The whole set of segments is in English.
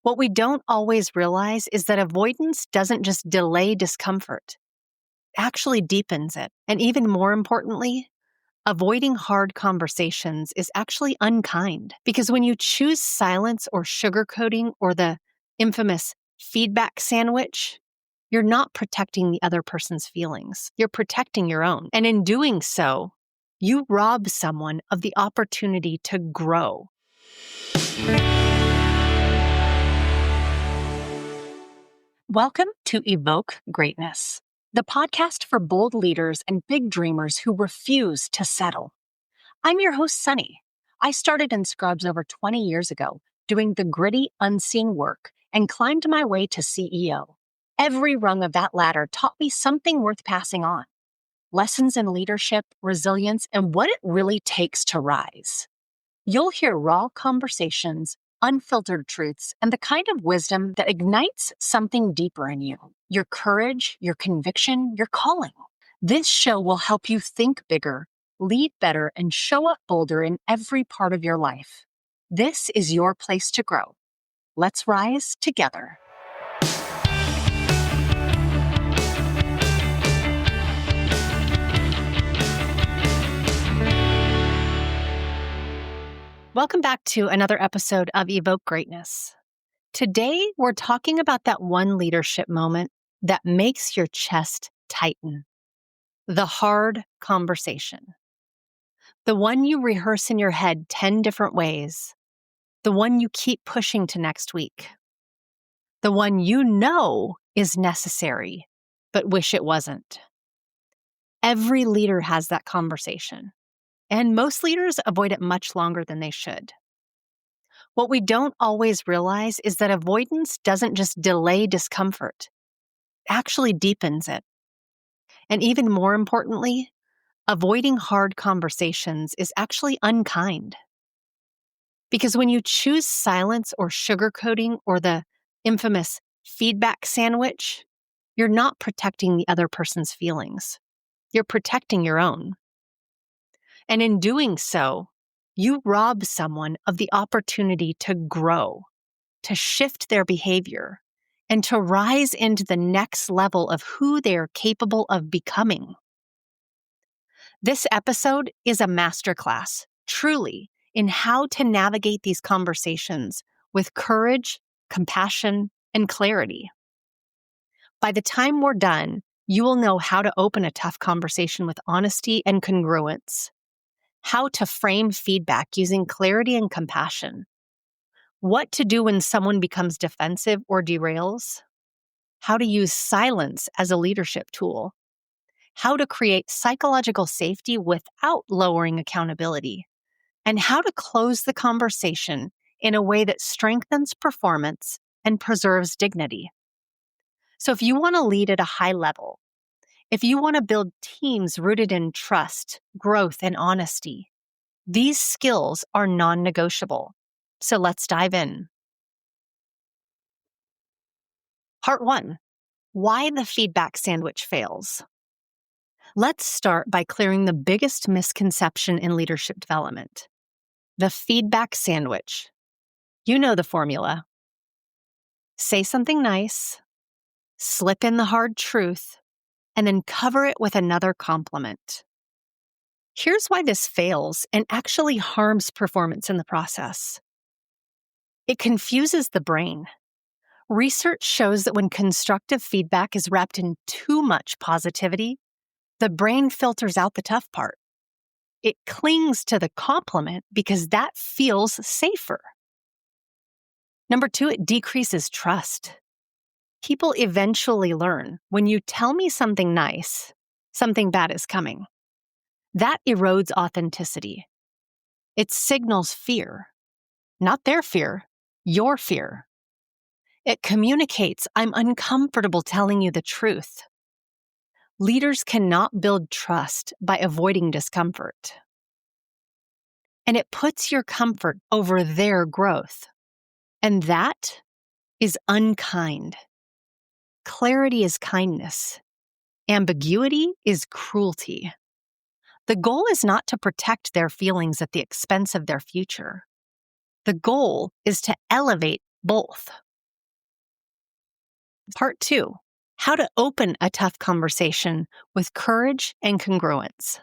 What we don't always realize is that avoidance doesn't just delay discomfort, it actually deepens it. And even more importantly, avoiding hard conversations is actually unkind. Because when you choose silence or sugarcoating or the infamous feedback sandwich, you're not protecting the other person's feelings. You're protecting your own. And in doing so, you rob someone of the opportunity to grow. Welcome to Evoke Greatness, the podcast for bold leaders and big dreamers who refuse to settle. I'm your host, Sonnie. I started in Scrubs over 20 years ago, doing the gritty, unseen work, and climbed my way to CEO. Every rung of that ladder taught me something worth passing on. Lessons in leadership, resilience, and what it really takes to rise. You'll hear raw conversations, unfiltered truths, and the kind of wisdom that ignites something deeper in you. Your courage, your conviction, your calling. This show will help you think bigger, lead better, and show up bolder in every part of your life. This is your place to grow. Let's rise together. Welcome back to another episode of Evoke Greatness. Today, we're talking about that one leadership moment that makes your chest tighten. The hard conversation. The one you rehearse in your head 10 different ways. The one you keep pushing to next week. The one you know is necessary, but wish it wasn't. Every leader has that conversation. And most leaders avoid it much longer than they should. What we don't always realize is that avoidance doesn't just delay discomfort, it actually deepens it. And even more importantly, avoiding hard conversations is actually unkind. Because when you choose silence or sugarcoating or the infamous feedback sandwich, you're not protecting the other person's feelings. You're protecting your own. And in doing so, you rob someone of the opportunity to grow, to shift their behavior, and to rise into the next level of who they are capable of becoming. This episode is a masterclass, truly, in how to navigate these conversations with courage, compassion, and clarity. By the time we're done, you will know how to open a tough conversation with honesty and congruence, how to frame feedback using clarity and compassion, what to do when someone becomes defensive or derails, how to use silence as a leadership tool, how to create psychological safety without lowering accountability, and how to close the conversation in a way that strengthens performance and preserves dignity. So if you want to lead at a high level, if you want to build teams rooted in trust, growth, and honesty, these skills are non-negotiable. So let's dive in. Part 1, why the feedback sandwich fails. Let's start by clearing the biggest misconception in leadership development. The feedback sandwich. You know the formula. Say something nice, slip in the hard truth, and then cover it with another compliment. Here's why this fails and actually harms performance in the process. It confuses the brain. Research shows that when constructive feedback is wrapped in too much positivity, the brain filters out the tough part. It clings to the compliment because that feels safer. Number 2, it decreases trust. People eventually learn when you tell me something nice, something bad is coming. That erodes authenticity. It signals fear, not their fear, your fear. It communicates, I'm uncomfortable telling you the truth. Leaders cannot build trust by avoiding discomfort. And it puts your comfort over their growth. And that is unkind. Clarity is kindness. Ambiguity is cruelty. The goal is not to protect their feelings at the expense of their future. The goal is to elevate both. Part 2, how to open a tough conversation with courage and congruence.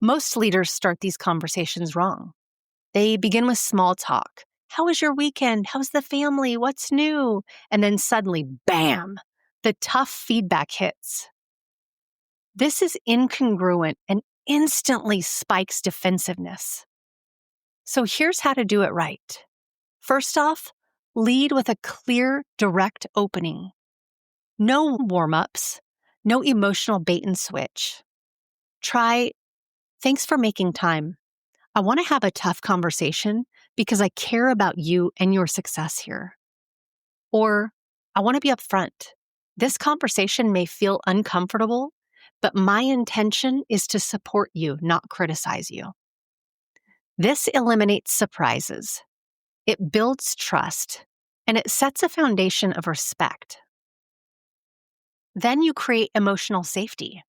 Most leaders start these conversations wrong. They begin with small talk. How was your weekend? How's the family? What's new? And then suddenly, bam, the tough feedback hits. This is incongruent and instantly spikes defensiveness. So here's how to do it right. First off, lead with a clear, direct opening. No warm-ups, no emotional bait and switch. Try, thanks for making time. I want to have a tough conversation because I care about you and your success here. Or, I want to be upfront. This conversation may feel uncomfortable, but my intention is to support you, not criticize you. This eliminates surprises. It builds trust, and it sets a foundation of respect. Then you create emotional safety.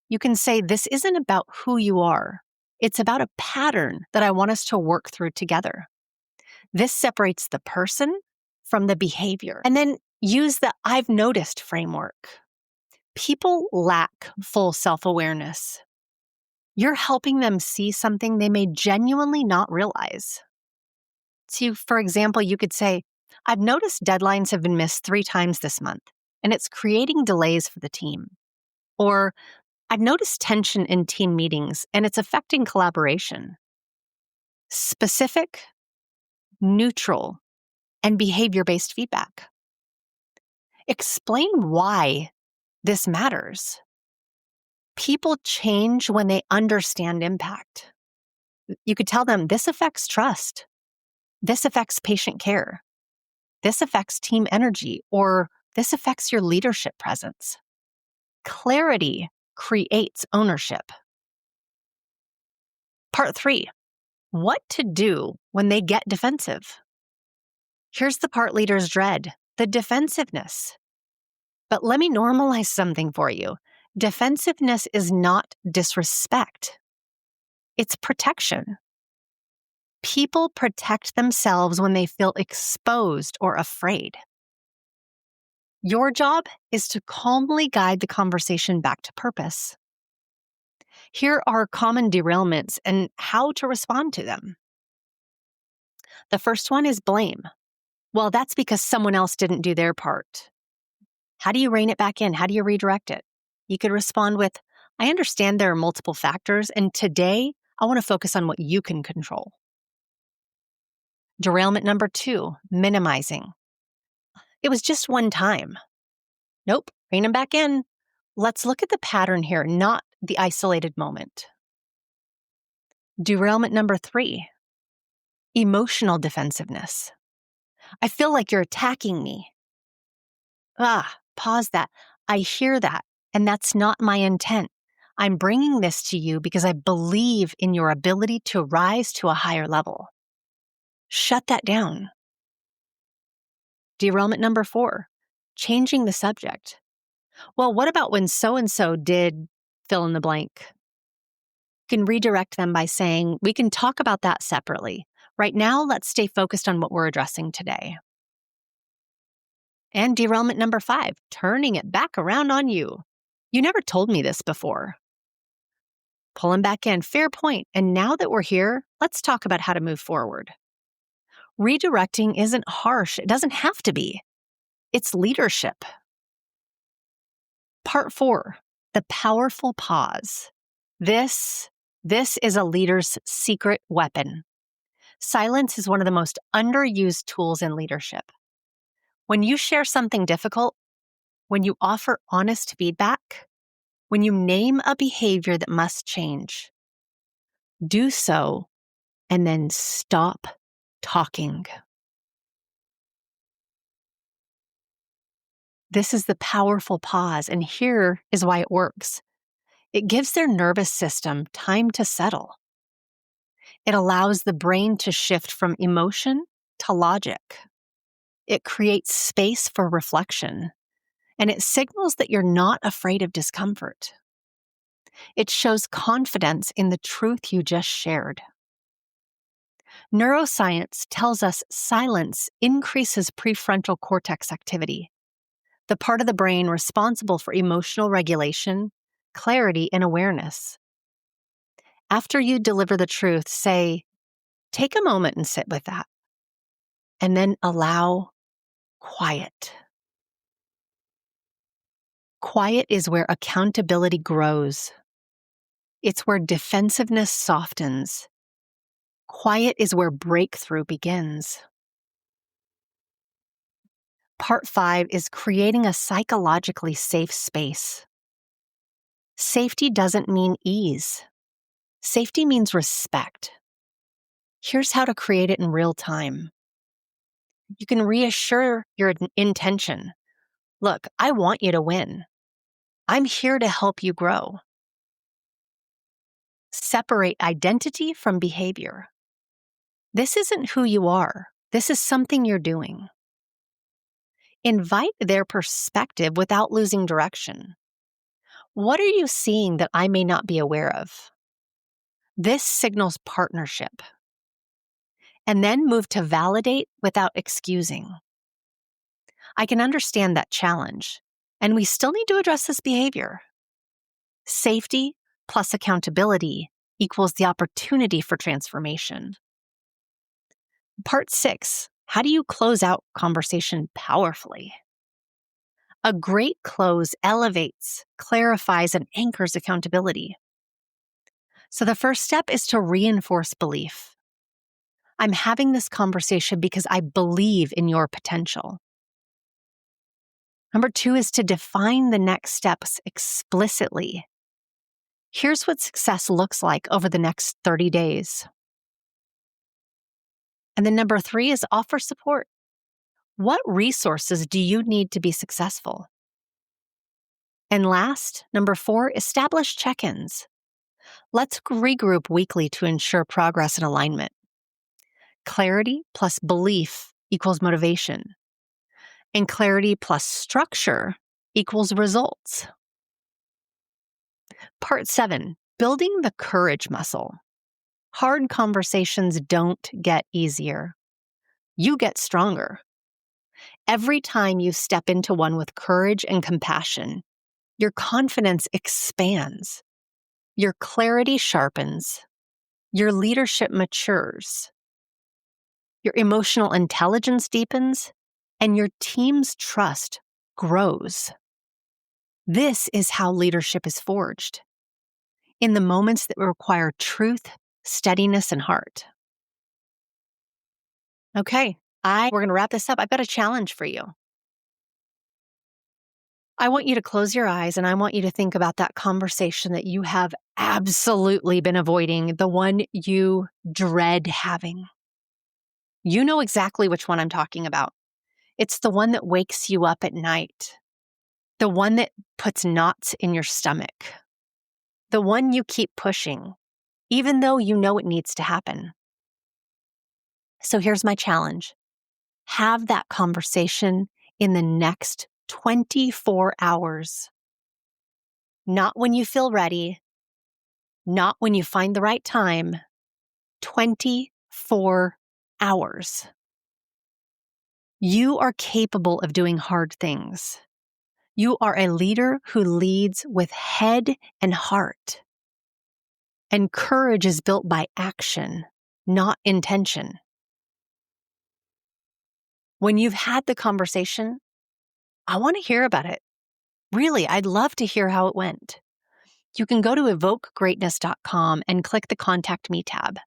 You can say, this isn't about who you are. It's about a pattern that I want us to work through together. This separates the person from the behavior. And then use the I've noticed framework. People lack full self-awareness. You're helping them see something they may genuinely not realize. So, for example, you could say, I've noticed deadlines have been missed 3 times this month, and it's creating delays for the team. Or, I've noticed tension in team meetings, and it's affecting collaboration. Specific, neutral, and behavior-based feedback. Explain why this matters. People change when they understand impact. You could tell them this affects trust. This affects patient care. This affects team energy, or this affects your leadership presence. Clarity creates ownership. Part 3, what to do when they get defensive. Here's the part leaders dread, the defensiveness. But let me normalize something for you. Defensiveness is not disrespect. It's protection. People protect themselves when they feel exposed or afraid. Your job is to calmly guide the conversation back to purpose. Here are common derailments and how to respond to them. The first one is blame. Well, that's because someone else didn't do their part. How do you rein it back in? How do you redirect it? You could respond with, I understand there are multiple factors, and today I want to focus on what you can control. Derailment number 2, minimizing. It was just one time. Nope, rein them back in. Let's look at the pattern here, not the isolated moment. Derailment number 3, emotional defensiveness. I feel like you're attacking me. Pause that. I hear that, and that's not my intent. I'm bringing this to you because I believe in your ability to rise to a higher level. Shut that down. Derailment number 4, changing the subject. Well, what about when so-and-so did fill in the blank? You can redirect them by saying, we can talk about that separately. Right now, let's stay focused on what we're addressing today. And derailment number 5, turning it back around on you. You never told me this before. Pull them back in, fair point. And now that we're here, let's talk about how to move forward. Redirecting isn't harsh. It doesn't have to be. It's leadership. Part 4, the powerful pause. This is a leader's secret weapon. Silence is one of the most underused tools in leadership. When you share something difficult, when you offer honest feedback, when you name a behavior that must change, do so and then stop talking. This is the powerful pause, and here is why it works. It gives their nervous system time to settle. It allows the brain to shift from emotion to logic. It creates space for reflection, and it signals that you're not afraid of discomfort. It shows confidence in the truth you just shared. Neuroscience tells us silence increases prefrontal cortex activity, the part of the brain responsible for emotional regulation, clarity, and awareness. After you deliver the truth, say, take a moment and sit with that, and then allow quiet. Quiet is where accountability grows. It's where defensiveness softens. Quiet is where breakthrough begins. Part 5 is creating a psychologically safe space. Safety doesn't mean ease. Safety means respect. Here's how to create it in real time. You can reassure your intention. Look, I want you to win. I'm here to help you grow. Separate identity from behavior. This isn't who you are. This is something you're doing. Invite their perspective without losing direction. What are you seeing that I may not be aware of? This signals partnership. And then move to validate without excusing. I can understand that challenge, and we still need to address this behavior. Safety plus accountability equals the opportunity for transformation. Part 6, how do you close out conversation powerfully? A great close elevates, clarifies, and anchors accountability. So the first step is to reinforce belief. I'm having this conversation because I believe in your potential. Number 2 is to define the next steps explicitly. Here's what success looks like over the next 30 days. And then number 3 is offer support. What resources do you need to be successful? And last, number 4, establish check-ins. Let's regroup weekly to ensure progress and alignment. Clarity plus belief equals motivation. And clarity plus structure equals results. Part 7, building the courage muscle. Hard conversations don't get easier. You get stronger. Every time you step into one with courage and compassion, your confidence expands. Your clarity sharpens. Your leadership matures. Your emotional intelligence deepens, and your team's trust grows. This is how leadership is forged, in the moments that require truth, steadiness, and heart. Okay, we're going to wrap this up. I've got a challenge for you. I want you to close your eyes and I want you to think about that conversation that you have absolutely been avoiding, the one you dread having. You know exactly which one I'm talking about. It's the one that wakes you up at night, the one that puts knots in your stomach, the one you keep pushing, even though you know it needs to happen. So here's my challenge. Have that conversation in the next 24 hours. Not when you feel ready, not when you find the right time, 24 hours. You are capable of doing hard things. You are a leader who leads with head and heart. And courage is built by action, not intention. When you've had the conversation, I want to hear about it. Really, I'd love to hear how it went. You can go to evokegreatness.com and click the Contact Me tab.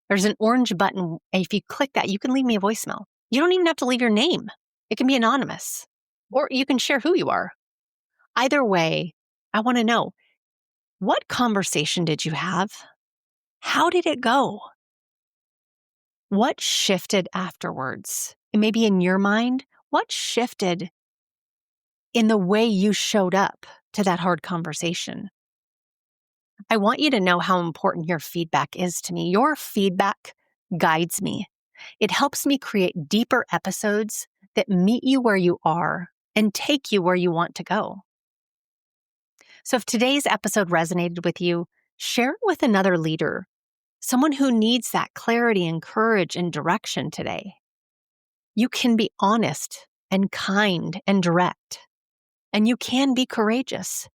There's an orange button, and if you click that, you can leave me a voicemail. You don't even have to leave your name. It can be anonymous, or you can share who you are. Either way, I want to know, what conversation did you have? How did it go? What shifted afterwards? And maybe in your mind, what shifted in the way you showed up to that hard conversation? I want you to know how important your feedback is to me. Your feedback guides me. It helps me create deeper episodes that meet you where you are and take you where you want to go. So if today's episode resonated with you, share it with another leader, someone who needs that clarity and courage and direction today. You can be honest and kind and direct. And you can be courageous.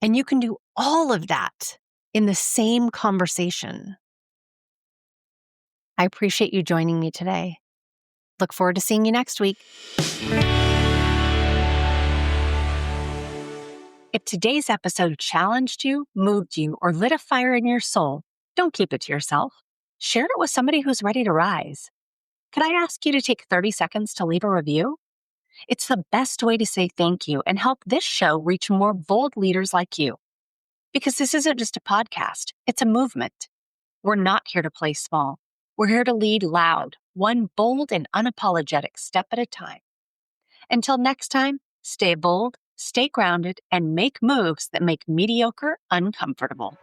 And you can do all of that in the same conversation. I appreciate you joining me today. Look forward to seeing you next week. If today's episode challenged you, moved you, or lit a fire in your soul, don't keep it to yourself. Share it with somebody who's ready to rise. Could I ask you to take 30 seconds to leave a review? It's the best way to say thank you and help this show reach more bold leaders like you. Because this isn't just a podcast, it's a movement. We're not here to play small. We're here to lead loud, one bold and unapologetic step at a time. Until next time, stay bold, stay grounded, and make moves that make mediocre uncomfortable.